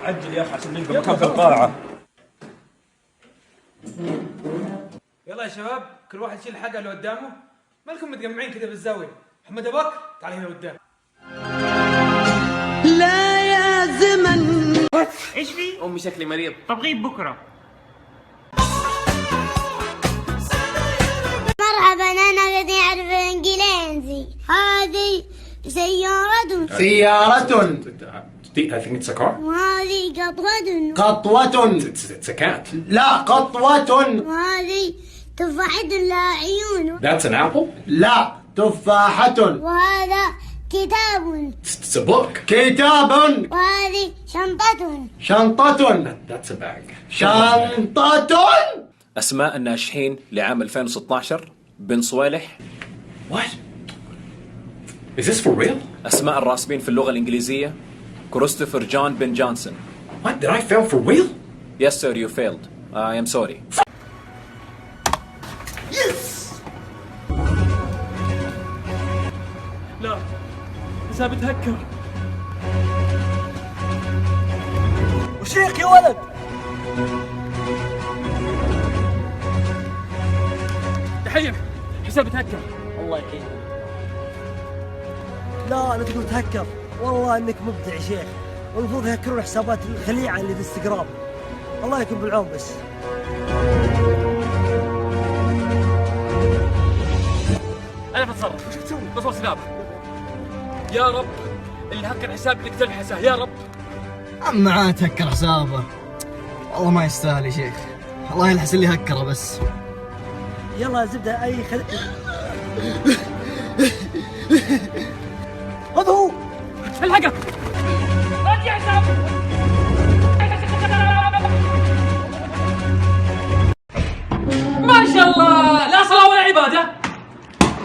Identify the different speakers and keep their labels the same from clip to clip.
Speaker 1: عجل يا اخي عشان نلقى مكان في القاعة.
Speaker 2: يلا يا شباب كل واحد يشيل الحلقة اللي قدامه. مالكم متجمعين كذا بالزاوية؟ محمد أبو بكر تعال هنا قدام.
Speaker 3: لا يا زمن.
Speaker 4: ايش في؟
Speaker 5: امي شكلي مريض.
Speaker 4: طب غيب بكره.
Speaker 6: مرحبا انا الذي اعرف انجليزي. هذه سيارة.
Speaker 1: I think it's a car.
Speaker 6: وهذه قطوة.
Speaker 3: قطوة.
Speaker 1: It's a cat.
Speaker 3: لا قطوة.
Speaker 6: وهذه تفاحة لا عيون.
Speaker 1: That's an apple.
Speaker 3: لا تفاحة.
Speaker 6: وهذا كتاب.
Speaker 1: It's a book.
Speaker 3: كتاب.
Speaker 6: وهذه شنطة.
Speaker 3: شنطة.
Speaker 1: That's a bag.
Speaker 3: شنطة.
Speaker 5: اسماء الناجحين لعام 2016 بن صويلح.
Speaker 1: What? Is this for real?
Speaker 5: اسماء الراسبين في اللغة الإنجليزية كريستوفر جون بن جونسون.
Speaker 1: What? Did I fail for real?
Speaker 5: Yes sir you failed. I am sorry.
Speaker 4: لا حسابي تهكر.
Speaker 3: وشيخ يا ولد.
Speaker 4: دحين حسابي تهكر.
Speaker 7: الله يعينك. لا تقول تهكر، والله انك مبدع يا شيخ، والمفروض يهكرون حسابات الخليعه اللي في انستغرام. الله يكون بالعون بس.
Speaker 4: انا بتصرف. وش بتسوي؟ بصور سناب. يا رب اللي هكر حسابي يقتل حسابه يا رب.
Speaker 7: معاه تهكر حسابه، والله ما يستاهل يا شيخ، الله يلحس اللي هكره بس. يلا زبده اي هذا هو.
Speaker 4: الحقه. رجع حسابه. ما شاء الله لا صلاة ولا عبادة.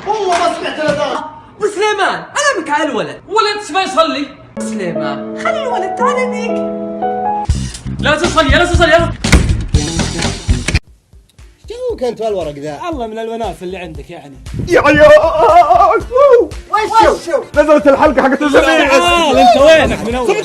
Speaker 3: والله ما سمعت الاذان.
Speaker 8: وسليمان انا بك على الولد.
Speaker 4: ولد ما يصلي.
Speaker 8: سليمان خلي الولد تعال هنيك.
Speaker 4: لا تصلي لا تصلي.
Speaker 7: شو كنت والورق ذا؟
Speaker 8: الله من الوناس اللي عندك يعني.
Speaker 1: يا عيال وشو نزلت الحلقة حقت الزميل.
Speaker 8: انت وينك من اول؟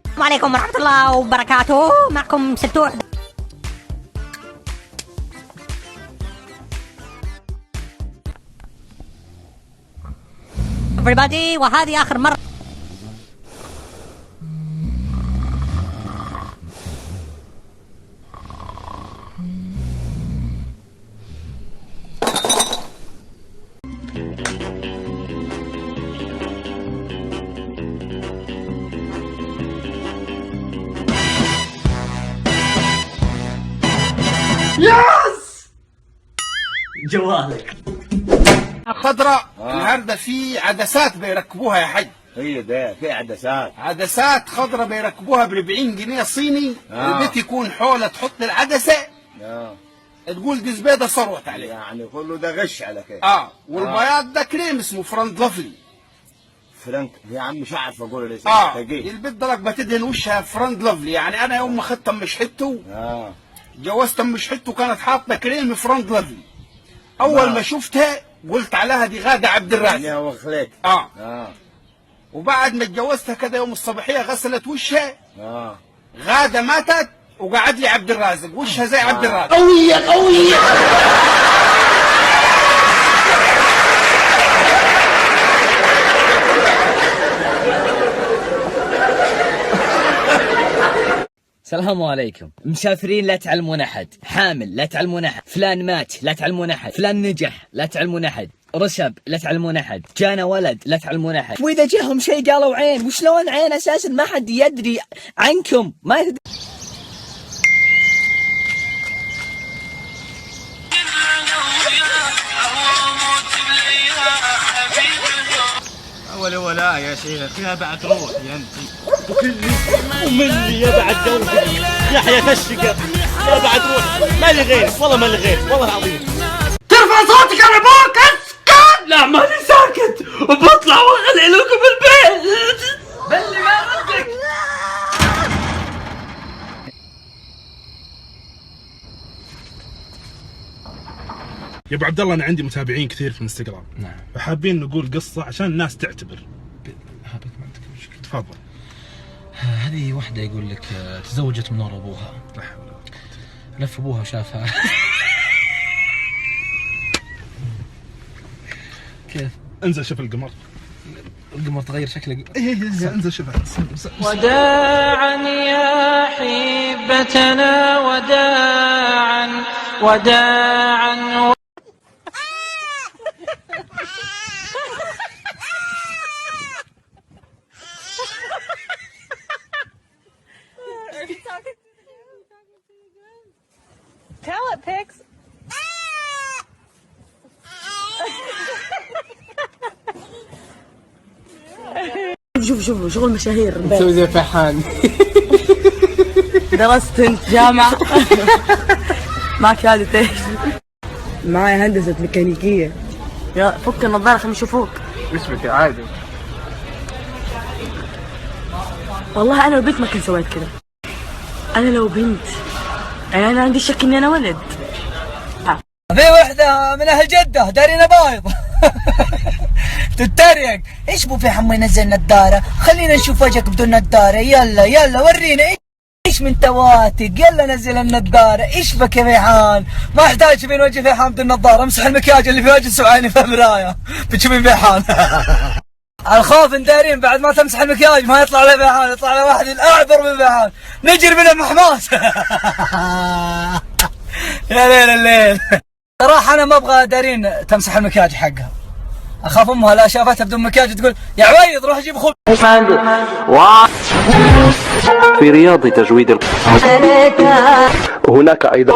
Speaker 9: السلام عليكم ورحمة الله وبركاته. معكم ستوح. everybody وهذه آخر مرة.
Speaker 3: ياس
Speaker 7: جوالك.
Speaker 3: خضراء. النهارده في عدسات بيركبوها يا حج.
Speaker 10: هي ده في
Speaker 3: عدسات خضراء بيركبوها ب 40 جنيه صيني. البيت يكون حوله تحط العدسه. تقول دي زبيده ثروت عليه.
Speaker 10: يعني كله ده غش على كده.
Speaker 3: والبياض ده كريم اسمه فرانك لافلي.
Speaker 10: فرانك يا عم مش عارف اقول ليه.
Speaker 3: البيت ده لك بتدهن وشها فرانك لافلي. يعني انا يوم ما اخدت ام شحته جوزت ام شحته كانت حاطه كريم فرانك لافلي. اول ما شفتها قلت عليها دي غاده عبد الرازق.
Speaker 10: يا وخليك.
Speaker 3: وبعد ما اتجوزتها كده يوم الصباحيه غسلت وشها. غاده ماتت وقعد لي عبد الرازق وشها زي عبد الرازق.
Speaker 7: قويه قويه.
Speaker 8: السلام عليكم. مسافرين لا تعلمون احد، حامل لا تعلمون احد، فلان مات لا تعلمون احد، فلان نجح لا تعلمون احد، رسب لا تعلمون احد، جانا ولد لا تعلمون احد، واذا جاهم شيء قالوا عين، وشلون عين اساسا ما حد يدري عنكم، ما يدري.
Speaker 4: ولا يا شيخ يا بعد روحي انت.
Speaker 7: ومني يا بعد قلبي يا حياة الشقة يا بعد روحي. ما لي غيرك والله ما لي غيرك والله العظيم.
Speaker 3: ترفع صوتك على ابوك. اسكت.
Speaker 4: لا ماني ساكت وبطلع واخلي لكم البيت.
Speaker 8: بلي
Speaker 1: يا ابو عبد الله انا عندي متابعين كثير في الانستغرام. نعم. فحابين نقول قصه عشان الناس تعتبر.
Speaker 7: هابط ما عندك مشكله.
Speaker 1: تفضل.
Speaker 7: هذه واحده يقول لك تزوجت من ورا ابوها.
Speaker 1: لا حول ولا قوه.
Speaker 7: لف ابوها وشافها. كيف؟
Speaker 1: انزل شوف القمر.
Speaker 7: القمر تغير شكله.
Speaker 1: ايه انزل شوفها.
Speaker 11: وداعا يا حبتنا وداعا وداعا.
Speaker 9: Tell it, Pix. شوف شغل مشاهير.
Speaker 7: تسوي زي فحان.
Speaker 9: درست انت جامعة؟ معك شهادة ايش؟ معي هندسة ميكانيكية. يا فك النظارة خلينا نشوفوك.
Speaker 7: ايش بك عادي؟
Speaker 9: والله أنا لو بنت ما كنت سويت كذا. أنا لو بنت يعني أنا عندي شك إني أنا ولد.
Speaker 8: في وحدة من أهل جدة دارينا بايض. تتريق. ايش بو في حمو ينزل نظارة؟ خلينا نشوف وجهك بدون نظارة. يلا ورينا ايش من تواتق. يلا نزل النظارة. ايش بك يا فيحان؟ ما احتاج تشوفين وجه فيحان بدون نظارة. امسح المكياج اللي في وجه سوعيني في المراية بتشوفين فيحان. الخوف ندارين بعد ما تمسح المكياج ما يطلع له فيحان، يطلع له واحد الاعبر من فيحان نجري منه محماس. يا ليل الليل. صراحة انا ما ابغى دارين تمسح المكياج حقها. اخاف امها لا شافتها بدون مكياج تقول يا عويض روح جيب خبز.
Speaker 12: في رياض تجويد هناك ايضا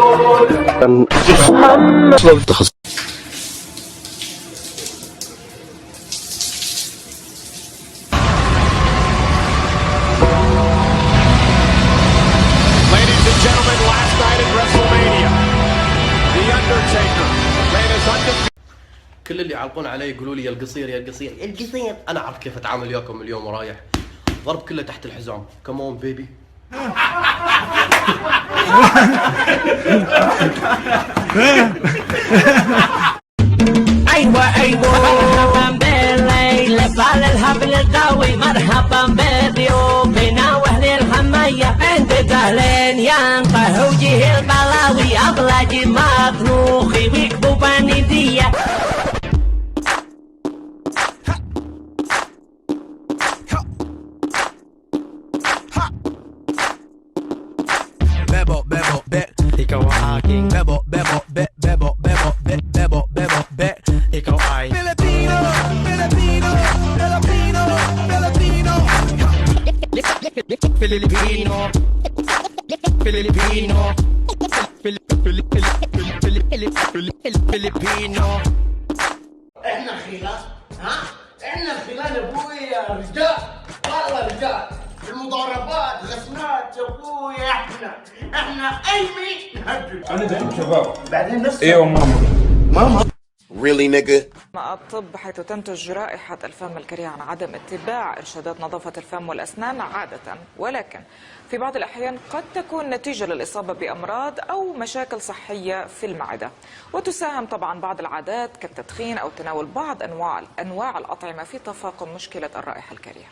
Speaker 13: Ladies and gentlemen, last night at WrestleMania, The Undertaker made his undefeated.
Speaker 12: كل اللي يعلقون علي يقولوا لي يا القصير يا القصير يا القصير. انا اعرف كيف اتعامل وياكم اليوم ورايح. ضرب كله تحت الحزام. كمون بيبي.
Speaker 11: مرحبا بالليل على الهبل القوي. مرحبا بضيوفنا واهل الحمية عند دهلين ينطح وجه البلاوي. ابلج مطروخي ويكبوا بندية.
Speaker 13: Bebo, bebo, be. Ikaw ang aking bebo, bebo, be, bebo, bebo, be, bebo, bebo, be. Ikaw ay Filipino, Filipino, Filipino, Filipino. Filipino, Filipino, Filipino.
Speaker 3: احنا خلاص ها؟ احنا خلال ابويا رجال والله رجال. في المضاربات غسنات يا ابويا احنا ايمي نهجم.
Speaker 1: انا دحين شباب.
Speaker 3: بعدين نفس
Speaker 1: ايوه ماما.
Speaker 13: Really nigga.
Speaker 11: الطب حيث تنتج رائحة الفم الكريهة عن عدم اتباع إرشادات نظافة الفم والأسنان عادة، ولكن في بعض الأحيان قد تكون نتيجة للإصابة بأمراض أو مشاكل صحية في المعدة، وتساهم طبعا بعض العادات كالتدخين أو تناول بعض أنواع الأطعمة في تفاقم مشكلة الرائحة الكريهة.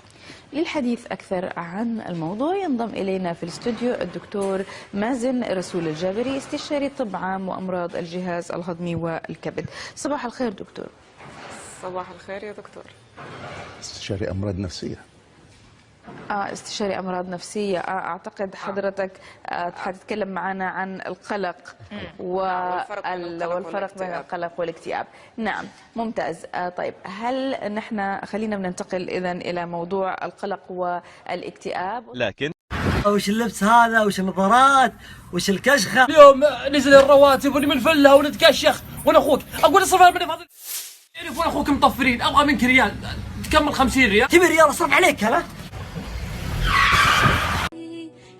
Speaker 14: للحديث أكثر عن الموضوع ينضم إلينا في الاستوديو الدكتور مازن رسول الجابري، استشاري طب عام وأمراض الجهاز الهضمي والكبد. صباح الخير دكتور.
Speaker 11: صباح الخير يا دكتور.
Speaker 10: استشاري أمراض نفسية.
Speaker 14: استشاري أمراض نفسية. أعتقد حضرتك حتتكلم معنا عن القلق والفرق بين القلق والاكتئاب. نعم ممتاز. طيب هل نحن خلينا بننتقل إذن إلى موضوع القلق والاكتئاب.
Speaker 12: لكن
Speaker 8: وش اللبس هذا؟ وش النظارات؟ وش الكشخة؟
Speaker 4: اليوم نزل الرواتب ونمنفلها ونتكشخ وانا اخوك اقول اصرف من فضل يعرف وانا اخوك مطفرين. ابغى منك ريال تكمل 50 ريال.
Speaker 8: تبي ريال اصرف عليك هلا؟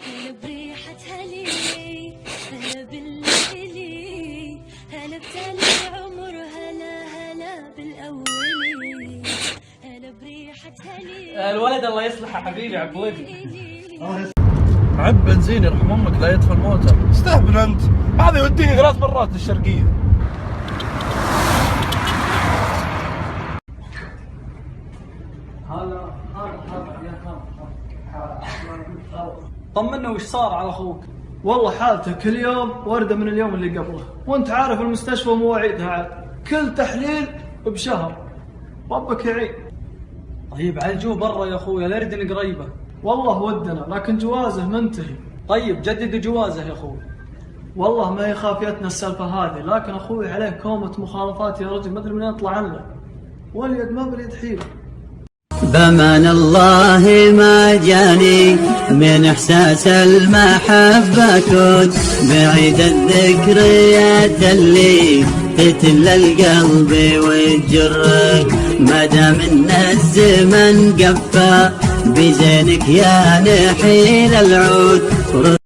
Speaker 6: هلا بريحة هلي هلا بالليلي هلا بتالي العمر هلا هلا بالأولي هلا بريحة هلي.
Speaker 4: الولد الله يصلحه حبيبي عبودي.
Speaker 7: عب بنزين يرحم امك لا يطفى الموتر.
Speaker 1: استهبل انت. هذا يوديني 3 مرات للشرقيه.
Speaker 7: طمنا وش صار على اخوك؟ والله حالته كل يوم وردة من اليوم اللي قبله، وانت عارف المستشفى مواعيدها عاد كل تحليل بشهر. ربك يعين. طيب عالجوه برا يا اخوي، لا يردن قريبه. والله ودنا لكن جوازه منتهي. طيب جددوا جوازه يا اخوي. والله ما هي خافيتنا السالفه هذه، لكن اخوي عليه كومه مخالفات يا رجل، ما ادري من يطلع عنه. واليد ما باليد حيله.
Speaker 15: بأمان الله ما جاني من إحساس المحبة، كنت بعيد الذكريات اللي تتل القلب وتجرك، ما دام إن الزمن قفى بزينك يا نحيل العود.